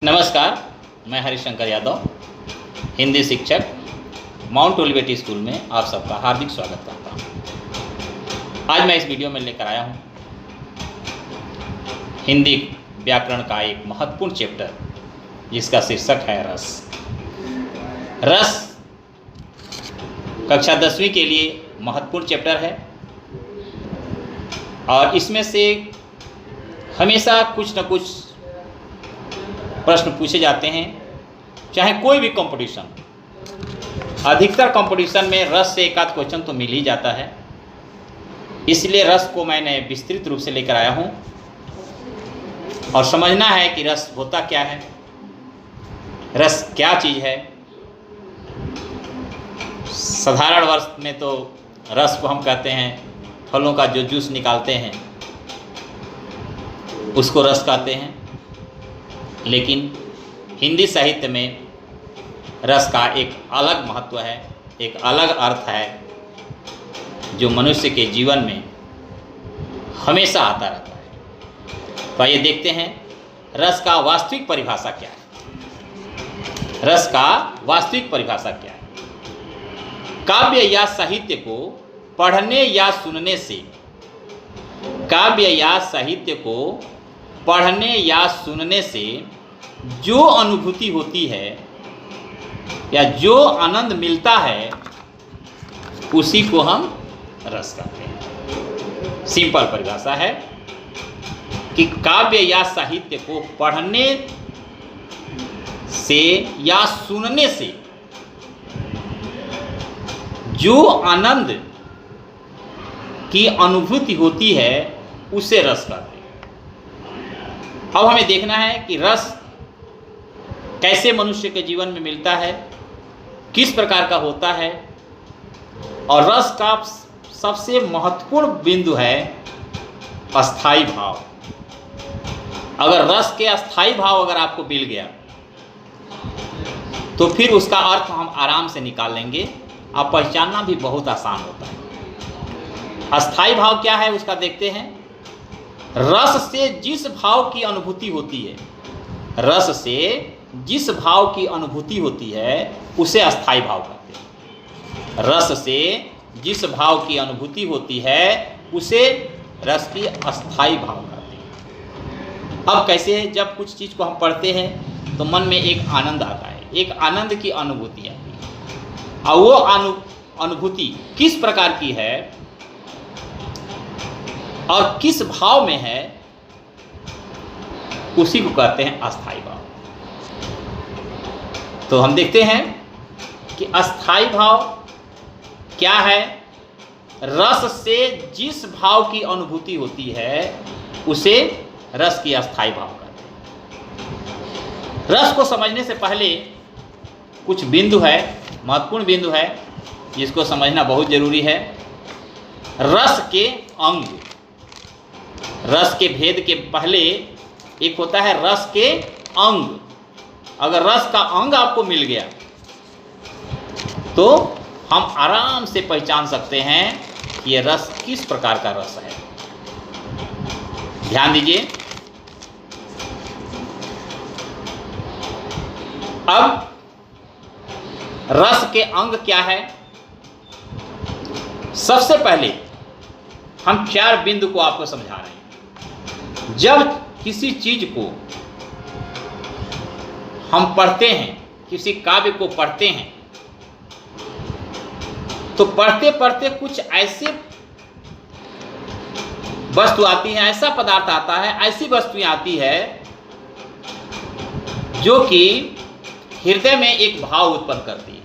नमस्कार, मैं हरिशंकर यादव, हिंदी शिक्षक, माउंट ओलिवेट स्कूल में आप सबका हार्दिक स्वागत करता हूँ। आज मैं इस वीडियो में लेकर आया हूँ हिंदी व्याकरण का एक महत्वपूर्ण चैप्टर, जिसका शीर्षक है रस। रस कक्षा 10वीं के लिए महत्वपूर्ण चैप्टर है और इसमें से हमेशा कुछ न कुछ प्रश्न पूछे जाते हैं, चाहे कोई भी कंपटीशन। अधिकतर कंपटीशन में रस से एक आध क्वेश्चन तो मिल ही जाता है, इसलिए रस को मैंने विस्तृत रूप से लेकर आया हूँ और समझना है कि रस होता क्या है, रस क्या चीज़ है। साधारण वर्ष में तो रस को हम कहते हैं फलों का जो जूस निकालते हैं उसको रस कहते हैं, लेकिन हिंदी साहित्य में रस का एक अलग महत्व है, एक अलग अर्थ है, जो मनुष्य के जीवन में हमेशा आता रहता है। तो आइए देखते हैं रस का वास्तविक परिभाषा क्या है। रस का वास्तविक परिभाषा क्या है? काव्य या साहित्य को पढ़ने या सुनने से, काव्य या साहित्य को पढ़ने या सुनने से जो अनुभूति होती है या जो आनंद मिलता है, उसी को हम रस कहते हैं। सिंपल परिभाषा है कि काव्य या साहित्य को पढ़ने से या सुनने से जो आनंद की अनुभूति होती है, उसे रस कहते हैं। अब हमें देखना है कि रस कैसे मनुष्य के जीवन में मिलता है, किस प्रकार का होता है, और रस का सबसे महत्वपूर्ण बिंदु है अस्थाई भाव। अगर रस के अस्थाई भाव अगर आपको मिल गया तो फिर उसका अर्थ हम आराम से निकाल लेंगे, आप पहचानना भी बहुत आसान होता है। अस्थाई भाव क्या है उसका देखते हैं। रस से जिस भाव की अनुभूति होती है, रस से जिस भाव की अनुभूति होती है, उसे अस्थाई भाव कहते हैं। रस से जिस भाव की अनुभूति होती है, उसे रस की अस्थाई भाव कहते हैं। अब कैसे है, जब कुछ चीज़ को हम पढ़ते हैं तो मन में एक आनंद आता है, एक आनंद की अनुभूति आती है, और वो अनुभूति किस प्रकार की है और किस भाव में है, उसी को कहते हैं अस्थाई भाव। तो हम देखते हैं कि अस्थाई भाव क्या है। रस से जिस भाव की अनुभूति होती है, उसे रस की अस्थाई भाव कहते हैं। रस को समझने से पहले कुछ बिंदु है, महत्वपूर्ण बिंदु है, जिसको समझना बहुत जरूरी है। रस के अंग, रस के भेद के पहले एक होता है रस के अंग। अगर रस का अंग आपको मिल गया तो हम आराम से पहचान सकते हैं कि यह रस किस प्रकार का रस है। ध्यान दीजिए। अब रस के अंग क्या है? सबसे पहले हम 4 बिंदु को आपको समझा रहे हैं। जब किसी चीज को हम पढ़ते हैं, किसी काव्य को पढ़ते हैं, तो पढ़ते पढ़ते कुछ ऐसे वस्तु आती है, ऐसा पदार्थ आता है, ऐसी वस्तुएं आती है जो कि हृदय में एक भाव उत्पन्न करती है।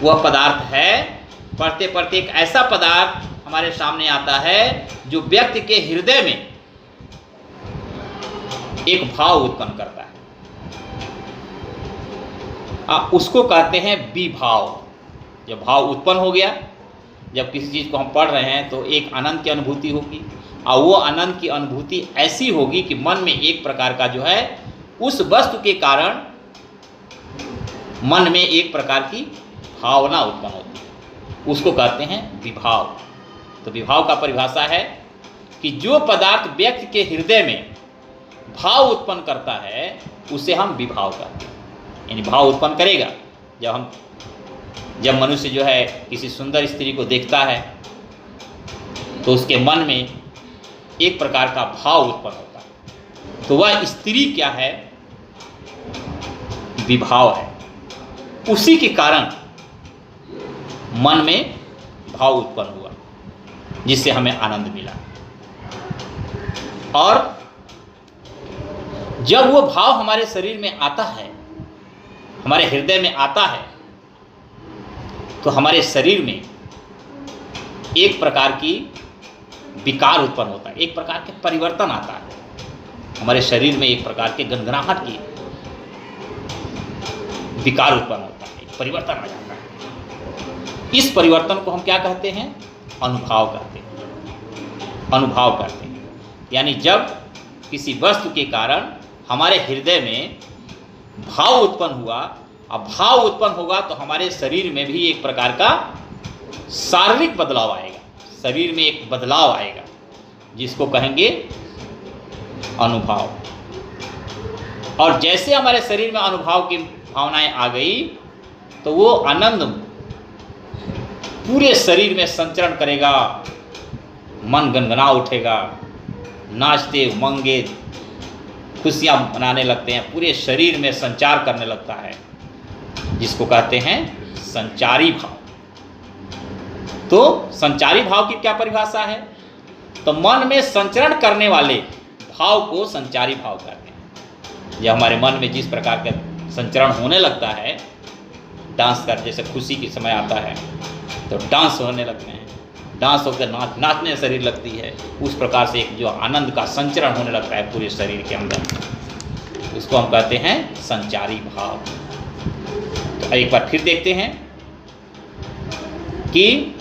वह पदार्थ है, पढ़ते पढ़ते एक ऐसा पदार्थ हमारे सामने आता है जो व्यक्ति के हृदय में एक भाव उत्पन्न करता है। उसको कहते हैं विभाव। जब भाव उत्पन्न हो गया, जब किसी चीज़ को हम पढ़ रहे हैं तो एक आनंद की अनुभूति होगी, और वो आनंद की अनुभूति ऐसी होगी कि मन में एक प्रकार का जो है, उस वस्तु के कारण मन में एक प्रकार की भावना उत्पन्न होती है, उसको कहते हैं विभाव। तो विभाव का परिभाषा है कि जो पदार्थ व्यक्ति के हृदय में भाव उत्पन्न करता है उसे हम विभाव कहते हैं। यानी भाव उत्पन्न करेगा जब मनुष्य जो है किसी सुंदर स्त्री को देखता है तो उसके मन में एक प्रकार का भाव उत्पन्न होता है। तो वह स्त्री क्या है? विभाव है। उसी के कारण मन में भाव उत्पन्न हुआ जिससे हमें आनंद मिला। और जब वो भाव हमारे शरीर में आता है, हमारे हृदय में आता है, तो हमारे शरीर में एक प्रकार की विकार उत्पन्न होता है, एक प्रकार के परिवर्तन आता है। हमारे शरीर में एक प्रकार के गनगनाहट की विकार उत्पन्न होता है, एक परिवर्तन आ जाता है। इस परिवर्तन को हम क्या कहते हैं? अनुभव कहते हैं। अनुभव कहते हैं यानी जब किसी वस्तु के कारण हमारे हृदय में भाव उत्पन्न हुआ, अब भाव उत्पन्न होगा तो हमारे शरीर में भी एक प्रकार का शारीरिक बदलाव आएगा, शरीर में एक बदलाव आएगा जिसको कहेंगे अनुभव। और जैसे हमारे शरीर में अनुभव की भावनाएं आ गई तो वो आनंद पूरे शरीर में संचरण करेगा, मन गनगना उठेगा, नाचते उमंगे खुशियाँ मनाने लगते हैं, पूरे शरीर में संचार करने लगता है, जिसको कहते हैं संचारी भाव। तो संचारी भाव की क्या परिभाषा है? तो मन में संचरण करने वाले भाव को संचारी भाव कहते हैं। जब हमारे मन में जिस प्रकार का संचरण होने लगता है, डांस कर, जैसे खुशी के समय आता है तो डांस होने लगते हैं, डांस होकर नाचने शरीर लगती है, उस प्रकार से एक जो आनंद का संचरण होने लगता है पूरे शरीर के अंदर, उसको हम कहते हैं संचारी भाव। तो एक बार फिर देखते हैं कि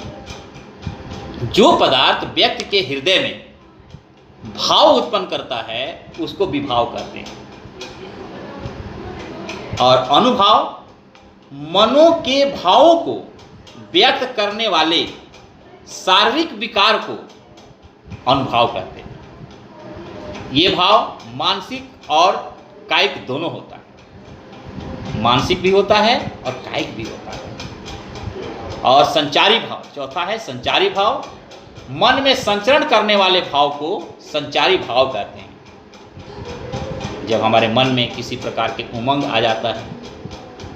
जो पदार्थ व्यक्ति के हृदय में भाव उत्पन्न करता है उसको विभाव कहते हैं, और अनुभव मनो के भावों को व्यक्त करने वाले शारीरिक विकार को अनुभव कहते हैं। ये भाव मानसिक और कायिक दोनों होता है, मानसिक भी होता है और कायिक भी होता है। और संचारी भाव चौथा है संचारी भाव, मन में संचरण करने वाले भाव को संचारी भाव कहते हैं। जब हमारे मन में किसी प्रकार के उमंग आ जाता है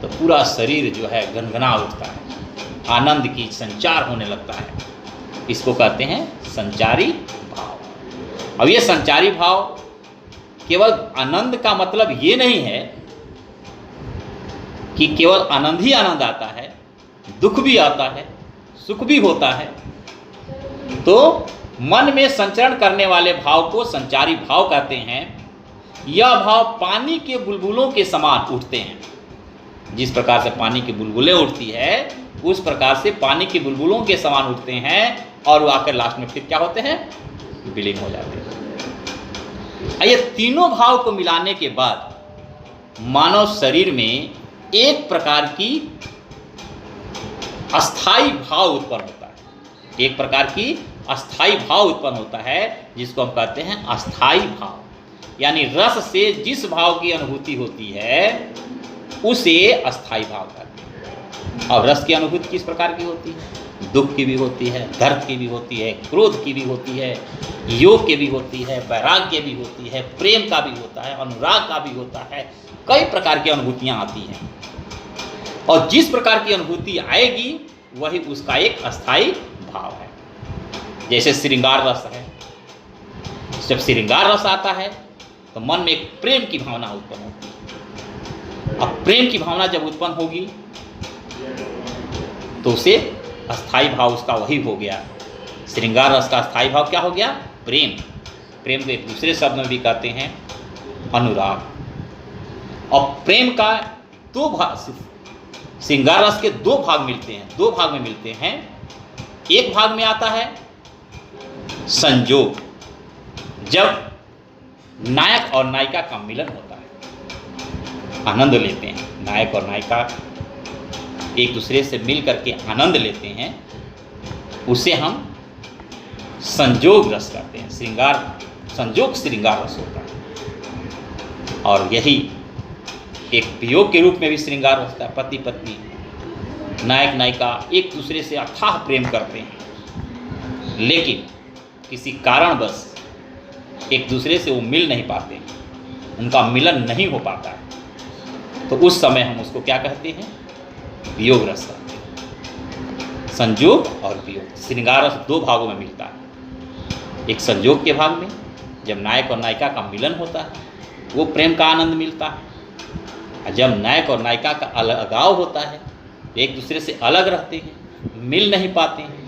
तो पूरा शरीर जो है गनगना उठता है, आनंद की संचार होने लगता है, इसको कहते हैं संचारी भाव। अब ये संचारी भाव केवल आनंद का मतलब ये नहीं है कि केवल आनंद ही आनंद आता है, दुख भी आता है, सुख भी होता है। तो मन में संचरण करने वाले भाव को संचारी भाव कहते हैं। यह भाव पानी के बुलबुलों के समान उठते हैं। जिस प्रकार से पानी की बुलबुलें उठती है उस प्रकार से पानी की बुलबुलों के समान उठते हैं और वो आकर लास्ट में फिर क्या होते हैं? विलीन हो जाते हैं। ये तीनों भाव को मिलाने के बाद मानव शरीर में एक प्रकार की अस्थाई भाव उत्पन्न होता है, एक प्रकार की अस्थाई भाव उत्पन्न होता है जिसको हम कहते हैं अस्थाई भाव। यानी रस से जिस भाव की अनुभूति होती है उसे अस्थाई भाव कहते हैं। और रस की अनुभूति किस प्रकार की होती है? दुख की भी होती है, दर्द की भी होती है, क्रोध की भी होती है, योग की भी होती है, वैराग्य भी होती है, प्रेम का भी होता है, अनुराग का भी होता है, कई प्रकार की अनुभूतियाँ आती हैं। और जिस प्रकार की अनुभूति आएगी वही उसका एक अस्थाई भाव है। जैसे श्रृंगार रस है, जब श्रृंगार रस आता है तो मन में एक प्रेम की भावना उत्पन्न होती है। अब प्रेम की भावना जब उत्पन्न होगी तो उसे अस्थाई भाव उसका वही हो गया। श्रृंगार रस का अस्थाई भाव क्या हो गया? प्रेम। प्रेम को एक दूसरे शब्द में भी कहते हैं अनुराग। और प्रेम का दो भाग, श्रृंगार रस के दो भाग मिलते हैं, दो भाग में मिलते हैं। एक भाग में आता है संजोग, जब नायक और नायिका का मिलन होता है, आनंद लेते हैं, नायक और नायिका एक दूसरे से मिल करके आनंद लेते हैं, उसे हम संजोग रस कहते हैं। श्रृंगार संजोग श्रृंगार रस होता है। और यही एक वियोग के रूप में भी श्रृंगार होता है। पति पत्नी, नायक नायिका एक दूसरे से अथाह प्रेम करते हैं, लेकिन किसी कारणवश एक दूसरे से वो मिल नहीं पाते, उनका मिलन नहीं हो पाता है, तो उस समय हम उसको क्या कहते हैं? वियोग रस कहते हैं। संयोग और वियोग, श्रृंगार रस दो भागों में मिलता है। एक संयोग के भाग में जब नायक और नायिका का मिलन होता है वो प्रेम का आनंद मिलता है, और जब नायक और नायिका का अलगाव होता है, एक दूसरे से अलग रहते हैं, मिल नहीं पाते हैं,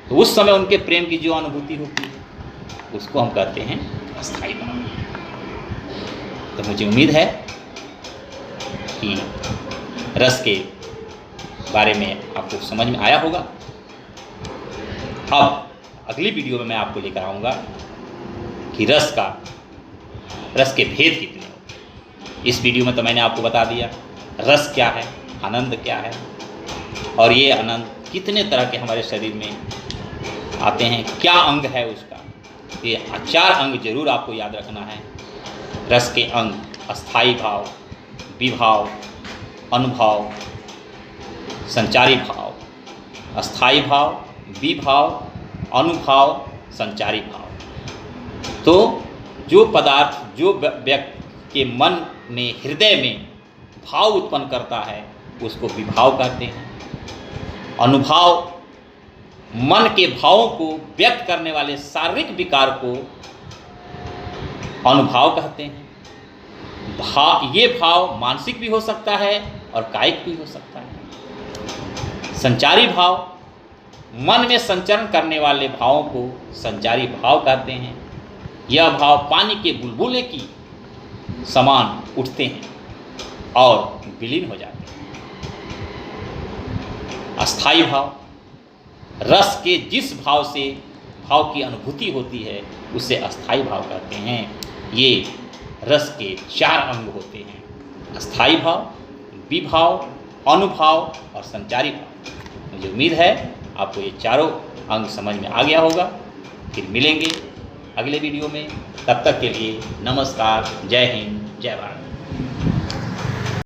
तो उस समय उनके प्रेम की जो अनुभूति होती है उसको हम कहते हैं अस्थायी भाव। तो मुझे उम्मीद है कि रस के बारे में आपको समझ में आया होगा। अब अगली वीडियो में मैं आपको लेकर आऊँगा कि रस के भेद कितने होते। इस वीडियो में तो मैंने आपको बता दिया रस क्या है, आनंद क्या है, और ये आनंद कितने तरह के हमारे शरीर में आते हैं, क्या अंग है उसका। ये 4 अंग जरूर आपको याद रखना है। रस के अंग अस्थायी भाव, विभाव, अनुभाव, संचारी भाव। अस्थायी भाव, विभाव, अनुभाव, संचारी भाव। तो जो पदार्थ जो व्यक्ति के मन में, हृदय में भाव उत्पन्न करता है उसको विभाव कहते हैं। अनुभाव मन के भावों को व्यक्त करने वाले शारीरिक विकार को अनुभाव कहते हैं। ये भाव मानसिक भी हो सकता है और कायिक भी हो सकता है। संचारी भाव मन में संचरण करने वाले भावों को संचारी भाव कहते हैं। यह भाव पानी के बुलबुले की समान उठते हैं और विलीन हो जाते हैं। अस्थायी भाव रस के जिस भाव से भाव की अनुभूति होती है उसे अस्थायी भाव कहते हैं। ये रस के 4 अंग होते हैं: अस्थायी भाव, विभाव, अनुभाव और संचारी भाव। मुझे उम्मीद है आपको ये चारों अंग समझ में आ गया होगा। फिर मिलेंगे अगले वीडियो में, तब तक के लिए नमस्कार, जय हिंद, जय भारत।